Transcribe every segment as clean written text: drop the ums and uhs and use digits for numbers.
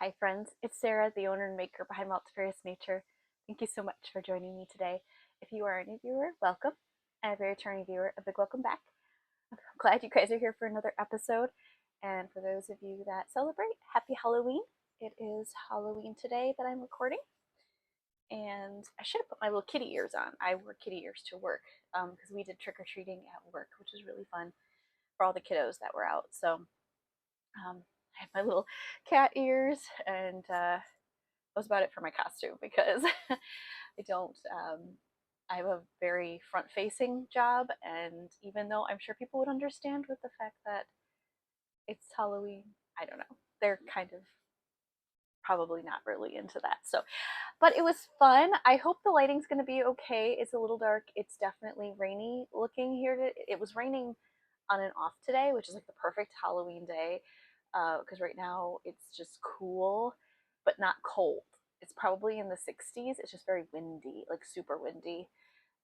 Hi friends, it's Sarah, the owner and maker behind Multifarious Nature. Thank you so much for joining me today. If you are a new viewer, welcome. And if you're a returning viewer, a big welcome back. I'm glad you guys are here for another episode. And for those of you that celebrate, happy Halloween. It is Halloween today that I'm recording. And I should have put my little kitty ears on. I wore kitty ears to work because we did trick-or-treating at work, which was really fun for all the kiddos that were out. So I have my little cat ears, and that was about it for my costume because I don't. I have a very front-facing job, and even though I'm sure people would understand with the fact that it's Halloween, I don't know. They're kind of probably not really into that. So, but it was fun. I hope the lighting's going to be okay. It's a little dark. It's definitely rainy looking here. It was raining on and off today, which is like the perfect Halloween day because right now it's just cool, but not cold. It's probably in the 60s. It's just very windy, like super windy,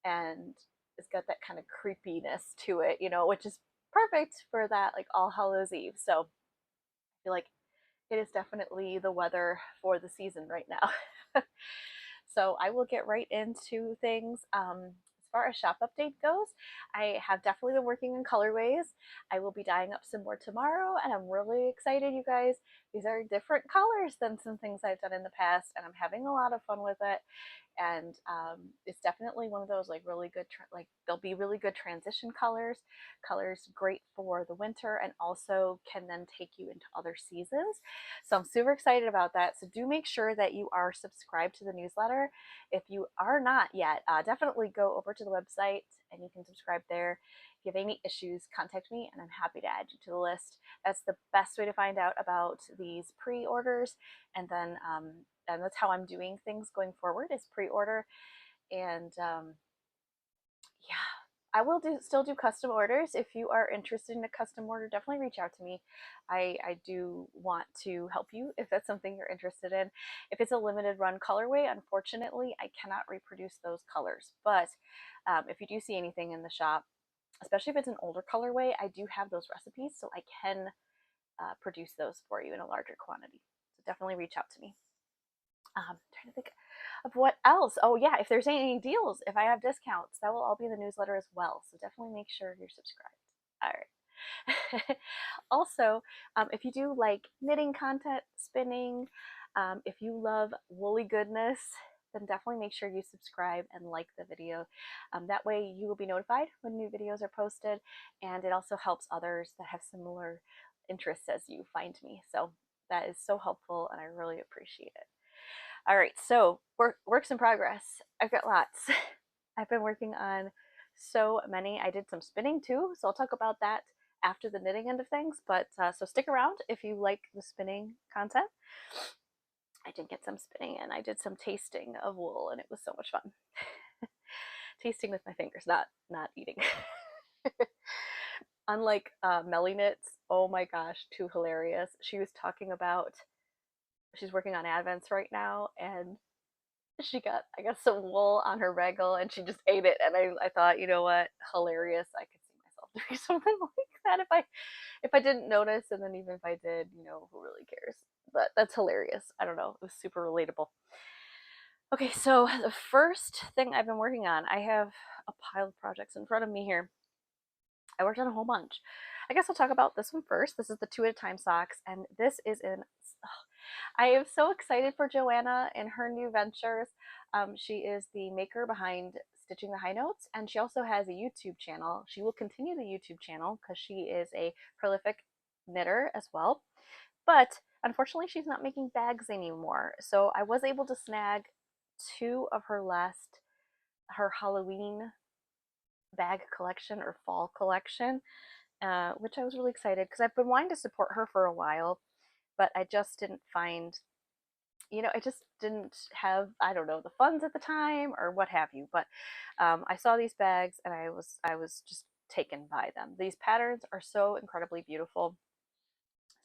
and it's got that kind of creepiness to it, which is perfect for that like All Hallows Eve. So I feel like it is definitely the weather for the season right now. So I will get right into things. As far as shop update goes, I have definitely been working on colorways. I will be dyeing up some more tomorrow, and I'm really excited, you guys. These are different colors than some things I've done in the past, and I'm having a lot of fun with it. And it's definitely one of those like really good, like they'll be really good transition colors great for the winter, and also can then take you into other seasons. So I'm super excited about that. So do make sure that you are subscribed to the newsletter. If you are not yet, definitely go over to the website and you can subscribe there. If you have any issues, contact me and I'm happy to add you to the list. That's the best way to find out about these pre-orders. And then and that's how I'm doing things going forward is pre-order. And yeah, I will still do custom orders. If you are interested in a custom order, definitely reach out to me. I do want to help you if that's something you're interested in. If it's a limited run colorway, unfortunately, I cannot reproduce those colors. But if you do see anything in the shop, especially if it's an older colorway, I do have those recipes, so I can produce those for you in a larger quantity. So definitely reach out to me. Trying to think of what else. Oh yeah, if there's any deals, if I have discounts, that will all be in the newsletter as well. So definitely make sure you're subscribed. All right. Also, if you do like knitting content, spinning, if you love woolly goodness, then definitely make sure you subscribe and like the video. That way you will be notified when new videos are posted, and it also helps others that have similar interests as you find me. So that is so helpful, and I really appreciate it. All right, so works in progress. I've got lots. I've been working on so many. I did some spinning too, so I'll talk about that after the knitting end of things. But so stick around if you like the spinning content. I did get some spinning in. I did some tasting of wool, and it was so much fun. Tasting with my fingers, not eating. Unlike Melly Knits, oh my gosh, too hilarious. She was talking about she's working on Advents right now, and she got, I guess, some wool on her regal and she just ate it. And I thought, you know what, hilarious. I could see myself doing something like that if I didn't notice, and then even if I did, who really cares? But that's hilarious. I don't know. It was super relatable. Okay, so the first thing I've been working on, I have a pile of projects in front of me here. I worked on a whole bunch. I guess I'll talk about this one first. This is the 2 at a time socks, and this is in. I am so excited for Joanna and her new ventures. She is the maker behind Stitching the High Notes, and she also has a YouTube channel. She will continue the YouTube channel because she is a prolific knitter as well. But unfortunately, she's not making bags anymore. So I was able to snag 2 of her Halloween bag collection or fall collection, which I was really excited because I've been wanting to support her for a while, but I just didn't find, I just didn't have, I don't know, the funds at the time or what have you. But I saw these bags and I was just taken by them. These patterns are so incredibly beautiful.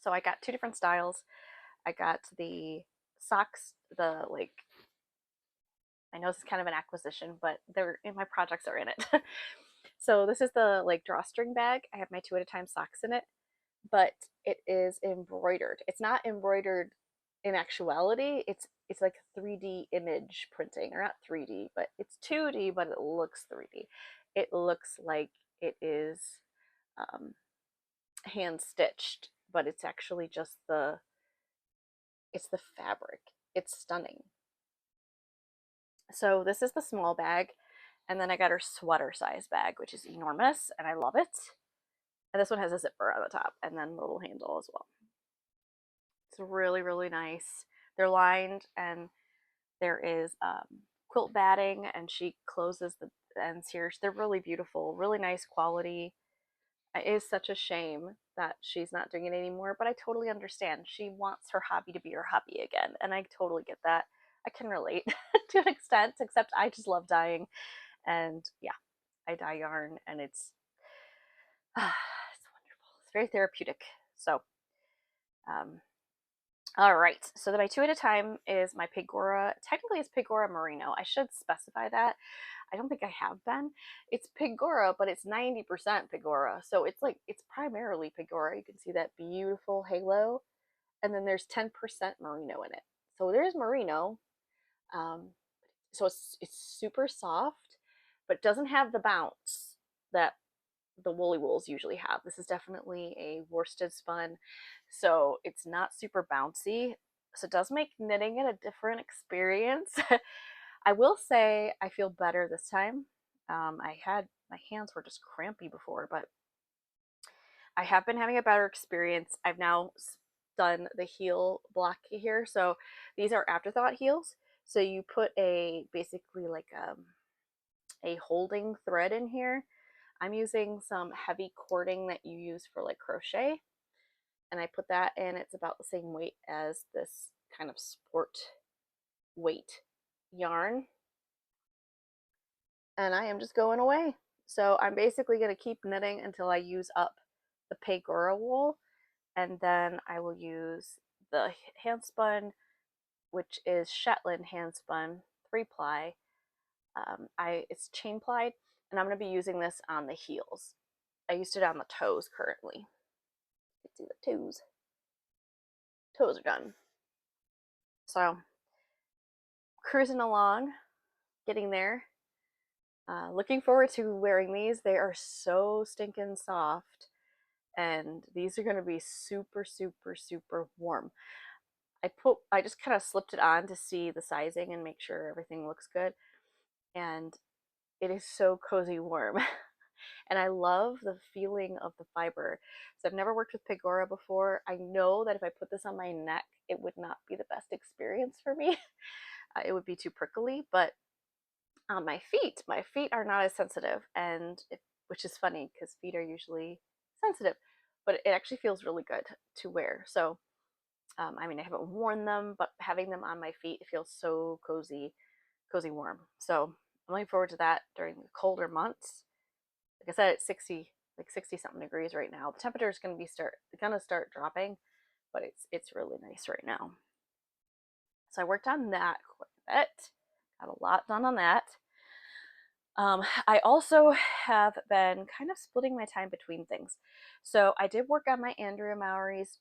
So I got 2 different styles. I got the socks, the like, I know this is kind of an acquisition, but they're in my projects are in it. So this is the like drawstring bag. I have my 2 at a time socks in it, but it is embroidered. It's not embroidered in actuality, it's like 3D image printing, or not 3D, but it's 2D, but it looks 3D. It looks like it is um, hand stitched, but it's actually just it's the fabric. It's stunning. So this is the small bag, and then I got her sweater size bag, which is enormous, and I love it. And this one has a zipper on the top, and then the little handle as well. It's really, really nice. They're lined, and there is quilt batting, and she closes the ends here. They're really beautiful, really nice quality. It is such a shame that she's not doing it anymore, but I totally understand. She wants her hobby to be her hobby again, and I totally get that. I can relate to an extent, except I just love dyeing, and yeah, I dye yarn, and it's it's wonderful. It's very therapeutic. So, um, all right. So my two at a time is my Pigora. Technically, it's Pigora Merino. I should specify that. I don't think I have been. It's Pigora, but it's 90% Pigora. So it's like, it's primarily Pigora. You can see that beautiful halo. And then there's 10% merino in it. So there's merino. Um, so it's super soft, but doesn't have the bounce that the woolly wools usually have. This is definitely a worsted spun. So it's not super bouncy. So it does make knitting it a different experience. I will say I feel better this time. I had, my hands were just crampy before, but I have been having a better experience. I've now done the heel block here. So these are afterthought heels. So you put a, basically like a holding thread in here. I'm using some heavy cording that you use for like crochet. And I put that in. It's about the same weight as this kind of sport weight yarn. And I am just going away. So I'm basically going to keep knitting until I use up the Pegora wool, and then I will use the Handspun, which is Shetland Handspun 3-ply. It's chain plied, and I'm going to be using this on the heels. I used it on the toes currently. You can see the toes. Toes are done. So cruising along, getting there. Looking forward to wearing these. They are so stinking soft, and these are going to be super, super, super warm. I just kind of slipped it on to see the sizing and make sure everything looks good, and it is so cozy warm. And I love the feeling of the fiber. So I've never worked with Pegora before. I know that if I put this on my neck, it would not be the best experience for me. It would be too prickly, but on my feet are not as sensitive, which is funny because feet are usually sensitive, but it actually feels really good to wear. So I mean, I haven't worn them, but having them on my feet, it feels so cozy warm. So I'm looking forward to that during the colder months. Like I said, it's 60 something degrees right now. The temperature is going to start dropping, but it's really nice right now. So I worked on that quite a bit. Got a lot done on that. I also have been kind of splitting my time between things. So I did work on my Andrea Mowry's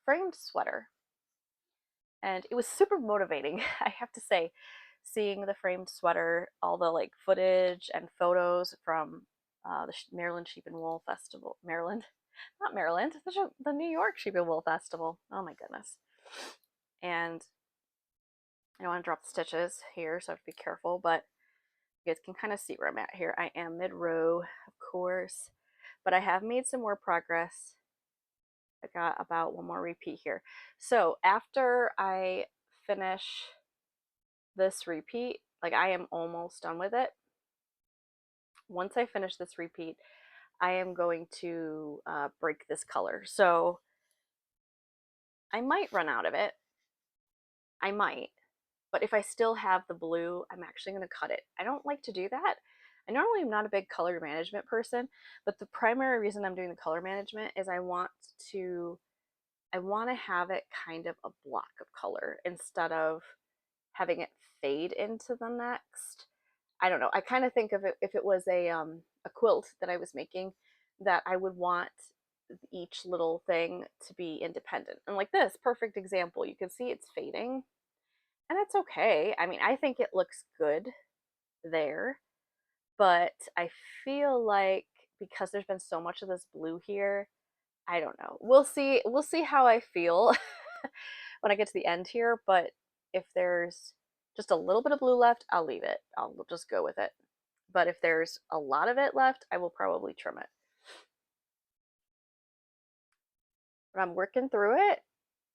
framed sweater, and it was super motivating. I have to say, seeing the framed sweater, all the like footage and photos from the Maryland Sheep and Wool Festival, not Maryland, the New York Sheep and Wool Festival. Oh my goodness. And I don't want to drop the stitches here, so I have to be careful, but you guys can kind of see where I'm at here. I am mid-row, of course, but I have made some more progress. I got about one more repeat here. So after I finish this repeat, like I am almost done with it. Once I finish this repeat, I am going to break this color. So I might run out of it. I might. But if I still have the blue, I'm actually going to cut it. I don't like to do that. I normally am not a big color management person, but the primary reason I'm doing the color management is I want to have it kind of a block of color instead of having it fade into the next. I don't know. I kind of think of it, if it was a quilt that I was making, that I would want each little thing to be independent. And like this perfect example, you can see it's fading, and that's okay. I mean, I think it looks good there, but I feel like because there's been so much of this blue here, I don't know. We'll see how I feel when I get to the end here, but if there's just a little bit of blue left, I'll leave it. I'll just go with it. But if there's a lot of it left, I will probably trim it. But I'm working through it.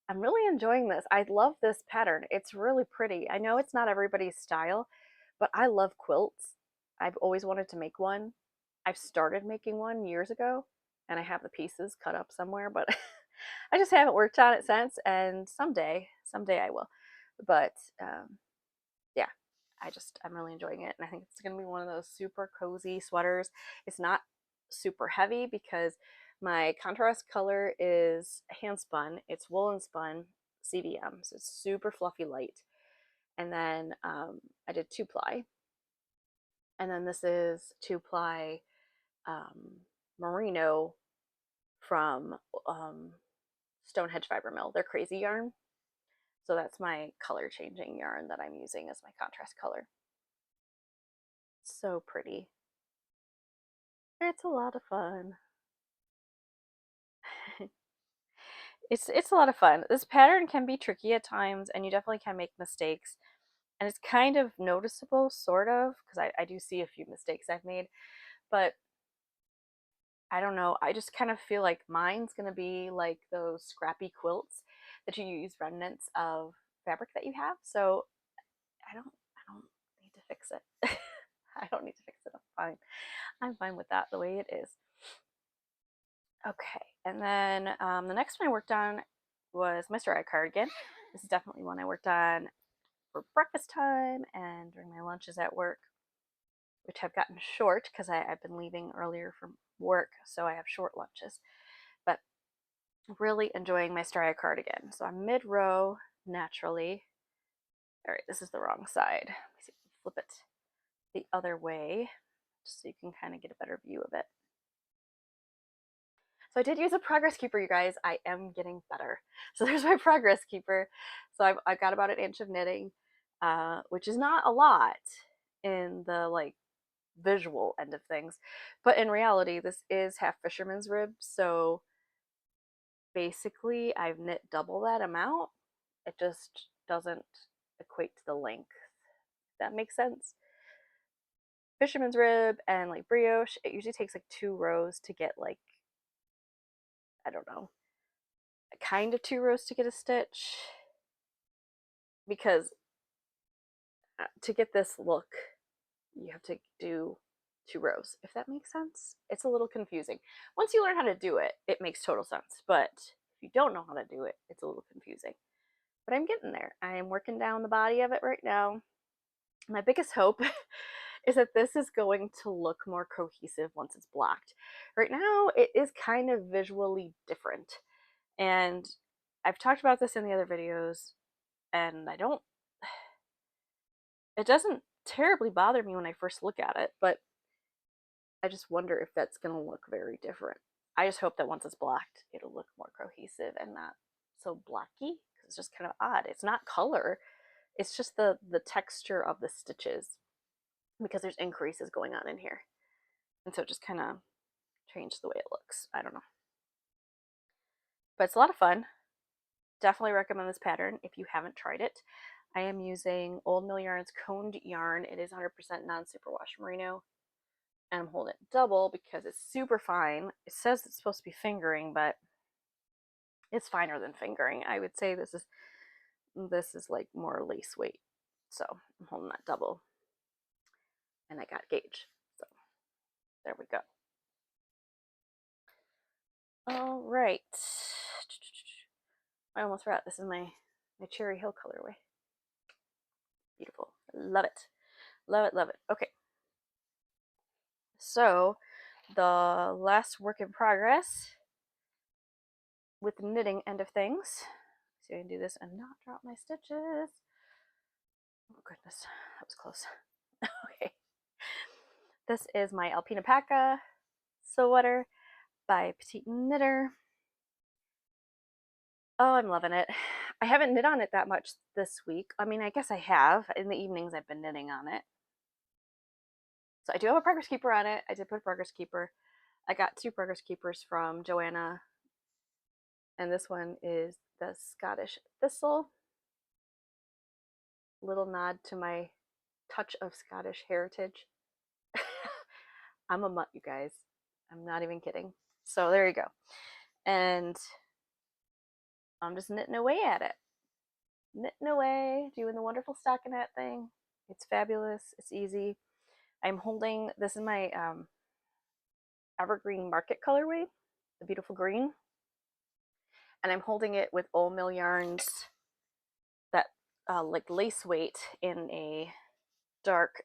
I'm really enjoying this. I love this pattern. It's really pretty. I know it's not everybody's style, but I love quilts. I've always wanted to make one. I've started making one years ago, and I have the pieces cut up somewhere, but I just haven't worked on it since, and someday I will. But yeah, I'm really enjoying it, and I think it's going to be one of those super cozy sweaters. It's not super heavy because my contrast color is Handspun. It's woolen spun CVM, so it's super fluffy light. And then I did 2-ply, and then this is 2-ply merino from Stonehedge Fiber Mill. They're crazy yarn. So that's my color changing yarn that I'm using as my contrast color. So pretty. It's a lot of fun. It's a lot of fun. This pattern can be tricky at times, and you definitely can make mistakes. And it's kind of noticeable, sort of, because I do see a few mistakes I've made. But I don't know. I just kind of feel like mine's going to be like those scrappy quilts that you use remnants of fabric that you have. So I don't need to fix it. I don't need to fix it. I'm fine with that the way it is. Okay, and then the next one I worked on was my story cardigan. This is definitely one I worked on for breakfast time and during my lunches at work, which have gotten short because I've been leaving earlier from work, so I have short lunches. But really enjoying my story cardigan. So I'm mid-row naturally. All right, this is the wrong side. Let me see if I can flip it the other way just so you can kind of get a better view of it. So I did use a progress keeper, you guys. I am getting better. So there's my progress keeper. So I've got about an inch of knitting, which is not a lot in the like visual end of things. But in reality, this is half fisherman's rib. So basically I've knit double that amount. It just doesn't equate to the length. If that makes sense. Fisherman's rib and like brioche, it usually takes like 2 rows to get like, I don't know, kind of 2 rows to get a stitch, because to get this look you have to do 2 rows, if that makes sense. It's a little confusing. Once you learn how to do it, it makes total sense, but if you don't know how to do it, it's a little confusing. But I'm getting there. I am working down the body of it right now. My biggest hope is that this is going to look more cohesive once it's blocked. Right now it is kind of visually different, and I've talked about this in the other videos, and it doesn't terribly bother me when I first look at it, but I just wonder if that's going to look very different. I just hope that once it's blocked, it'll look more cohesive and not so blocky, because it's just kind of odd. It's not color, it's just the texture of the stitches, because there's increases going on in here. And so it just kind of changed the way it looks. I don't know. But it's a lot of fun. Definitely recommend this pattern if you haven't tried it. I am using Old Mill Yarn's coned yarn. It is 100% non-superwash merino. And I'm holding it double because it's super fine. It says it's supposed to be fingering, but it's finer than fingering. I would say this is like more lace weight. So I'm holding that double. And I got gauge. So there we go. All right. I almost forgot. This is my Cherry Hill colorway. Beautiful. Love it. Love it, love it. Okay. So the last work in progress with the knitting end of things. So I can do this and not drop my stitches. Oh goodness, that was close. Okay. This is my Alpina Paca sweater. by Petite Knitter. Oh, I'm loving it. I haven't knit on it that much this week. I mean, I guess I have. In the evenings, I've been knitting on it. So I do have a progress keeper on it. I did put a progress keeper. I got 2 progress keepers from Joanna, and this one is the Scottish Thistle. Little nod to my touch of Scottish heritage. I'm a mutt, you guys. I'm not even kidding. So there you go. And I'm just knitting away at it. Knitting away, doing the wonderful stockinette thing. It's fabulous. It's easy. I'm holding, this is my Evergreen Market colorway, the beautiful green. And I'm holding it with Old Mill yarns that like lace weight in a dark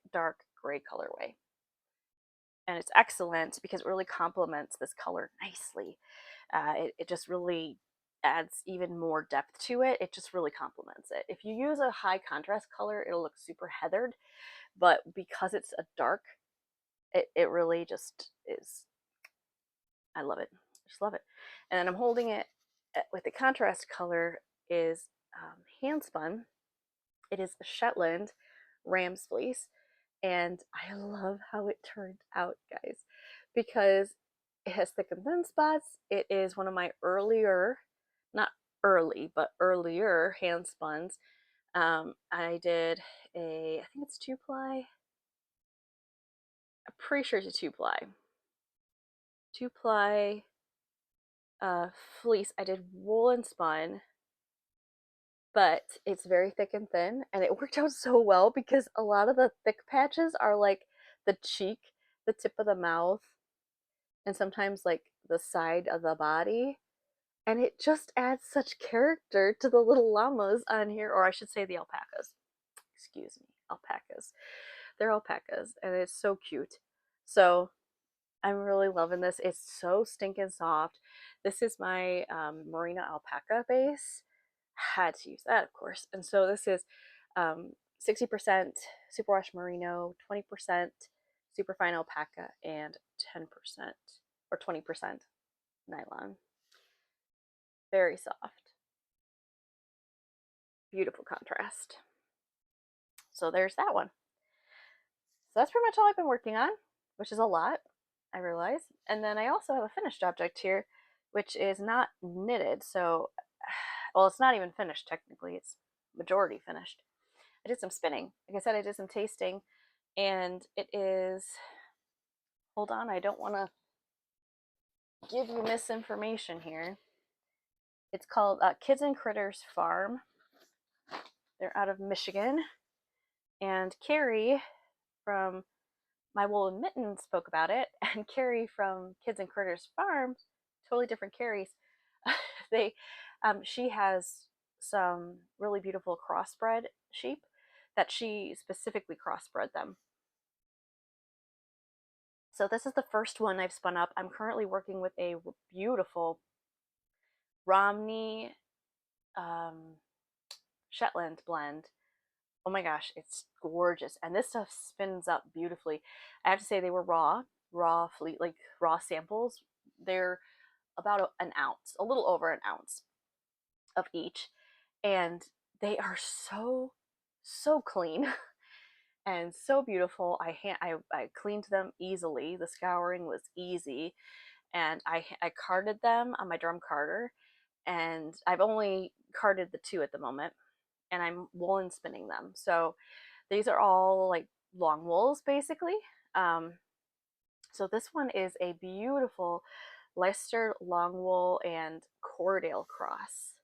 gray colorway. And it's excellent because it really complements this color nicely. It just really adds even more depth to it. It just really complements it. If you use a high contrast color, it'll look super heathered, but because it's a dark, it really just is. I love it. Just love it. And then I'm holding it with the contrast color is Handspun. It is Shetland Ram's Fleece. And I love how it turned out, guys, because it has thick and thin spots. It is one of my earlier, not early, but earlier hand spuns. I did I think it's 2-ply. I'm pretty sure it's a 2-ply. 2-ply fleece. I did woolen spun, but it's very thick and thin, and it worked out so well because a lot of the thick patches are like the cheek, the tip of the mouth, and sometimes like the side of the body. And it just adds such character to the little llamas on here, or I should say the alpacas. Excuse me, alpacas. They're alpacas, and it's so cute. So I'm really loving this. It's so stinking soft. This is my merino alpaca base. Had to use that, of course. And so this is 60% superwash merino, 20% superfine alpaca, and 10% or 20% nylon. Very soft. Beautiful contrast. So there's that one. So that's pretty much all I've been working on, which is a lot, I realize. And then I also have a finished object here, which is not knitted. So, well, it's not even finished technically. It's majority finished. I did some spinning. Like I said, I did some tasting, and it is, hold on, I don't want to give you misinformation here. It's called Kids and Critters Farm. They're out of Michigan. And Carrie from My Woolen Mitten spoke about it, and Carrie from Kids and Critters Farm, totally different Carries. She has some really beautiful crossbred sheep that she specifically crossbred them. So this is the first one I've spun up. I'm currently working with a beautiful Romney Shetland blend. Oh my gosh, it's gorgeous. And this stuff spins up beautifully. I have to say they were raw samples. They're about an ounce, a little over an ounce of each. And they are so clean and so beautiful. I cleaned them easily. The scouring was easy. And I carded them on my drum carder. And I've only carded the 2 at the moment. And I'm woolen spinning them. So these are all like long wools basically. So this one is a beautiful Leicester long wool and Cordale cross.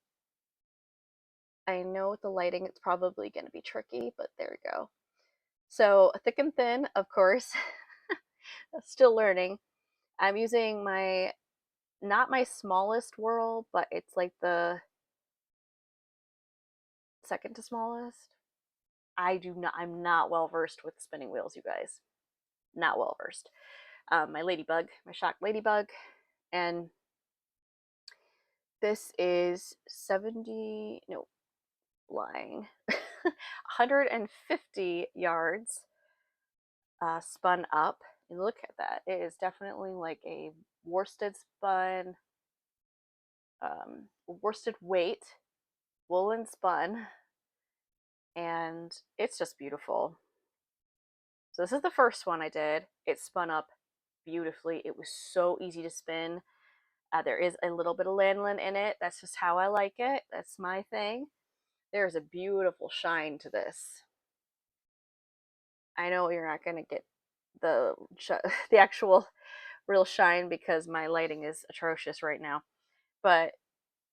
I know with the lighting it's probably going to be tricky, but there we go. So thick and thin, of course. Still learning. I'm using not my smallest whirl, but it's like the second to smallest. I'm not well versed with spinning wheels, you guys. Not well versed. My ladybug, my shock ladybug, and this is 150 yards spun up. And look at that. It is definitely like a worsted spun, worsted weight, woolen spun, and it's just beautiful. So this is the first one I did. It spun up beautifully. It was so easy to spin. There is a little bit of lanolin in it. That's just how I like it. That's my thing. There's a beautiful shine to this. I know you're not going to get the the actual real shine because my lighting is atrocious right now, but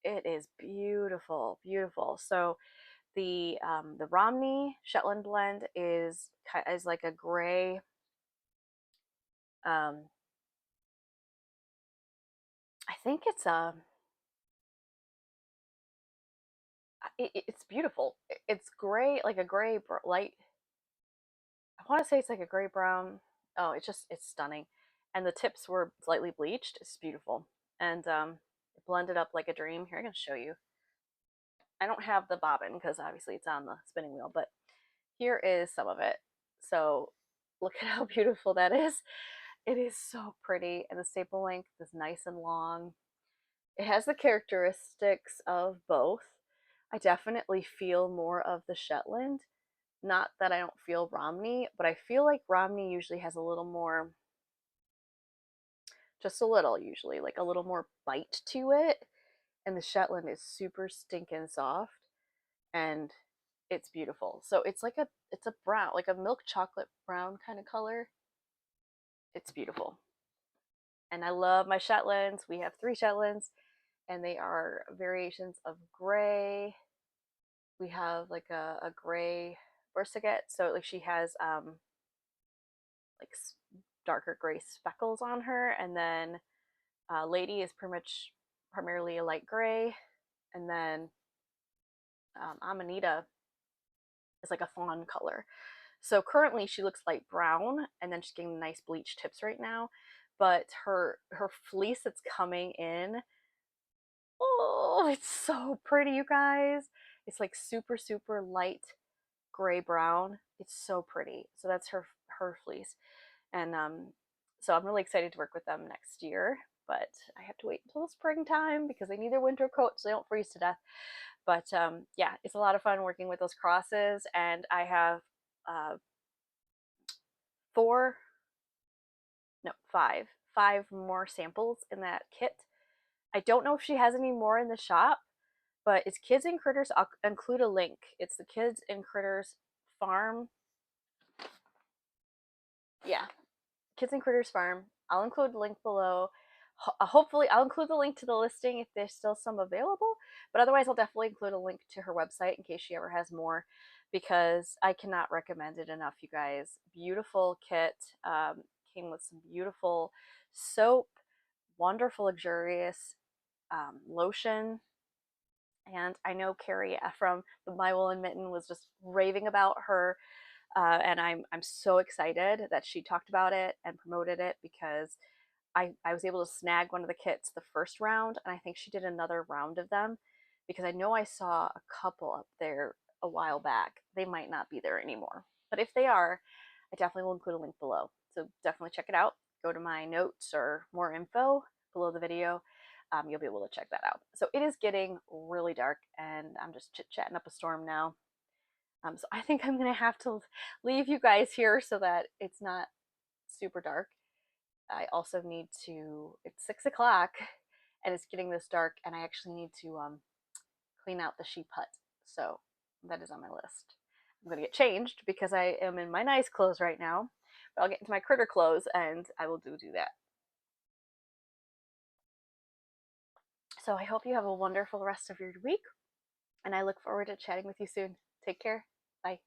it is beautiful, beautiful. So the Romney Shetland blend is like a gray. I think it's it's beautiful. It's gray, like a gray light. I want to say it's like a gray brown. Oh, it's stunning, and the tips were slightly bleached. It's beautiful, and it blended up like a dream. Here, I'm gonna show you. I don't have the bobbin because obviously it's on the spinning wheel, but here is some of it. So look at how beautiful that is. It is so pretty, and the staple length is nice and long. It has the characteristics of both. I definitely feel more of the Shetland. Not that I don't feel Romney, but I feel like Romney usually has a little more, just a little usually, like a little more bite to it. And the Shetland is super stinking soft and it's beautiful. So it's a brown, like a milk chocolate brown kind of color. It's beautiful. And I love my Shetlands. We have 3 Shetlands and they are variations of gray. We have like a gray Bursaget. So like she has like darker gray speckles on her, and then Lady is pretty much primarily a light gray, and then Amanita is like a fawn color. So currently she looks light brown, and then she's getting nice bleach tips right now. But her fleece that's coming in, oh, it's so pretty, you guys. It's like super super light gray brown. It's so pretty. So that's her fleece, and so I'm really excited to work with them next year. But I have to wait until springtime because they need their winter coat so they don't freeze to death. But yeah, it's a lot of fun working with those crosses, and I have uh, 4, no, 5 more samples in that kit. I don't know if she has any more in the shop, but it's Kids and Critters. I'll include a link. It's the Kids and Critters Farm. Yeah, Kids and Critters Farm. I'll include the link below. Hopefully, I'll include the link to the listing if there's still some available. But otherwise, I'll definitely include a link to her website in case she ever has more, because I cannot recommend it enough, you guys. Beautiful kit. Came with some beautiful soap, wonderful, luxurious lotion. And I know Carrie from the My Wool and Mitten was just raving about her, and I'm so excited that she talked about it and promoted it because I was able to snag one of the kits the first round, and I think she did another round of them because I know I saw a couple up there a while back. They might not be there anymore, but if they are, I definitely will include a link below. So definitely check it out. Go to my notes or more info below the video. You'll be able to check that out. So it is getting really dark, and I'm just chit-chatting up a storm now. So I think I'm gonna have to leave you guys here so that it's not super dark. I also need to, it's 6 o'clock and it's getting this dark, and I actually need to clean out the sheep hut. So that is on my list. I'm gonna get changed because I am in my nice clothes right now, but I'll get into my critter clothes and I will do that. So I hope you have a wonderful rest of your week, and I look forward to chatting with you soon. Take care. Bye.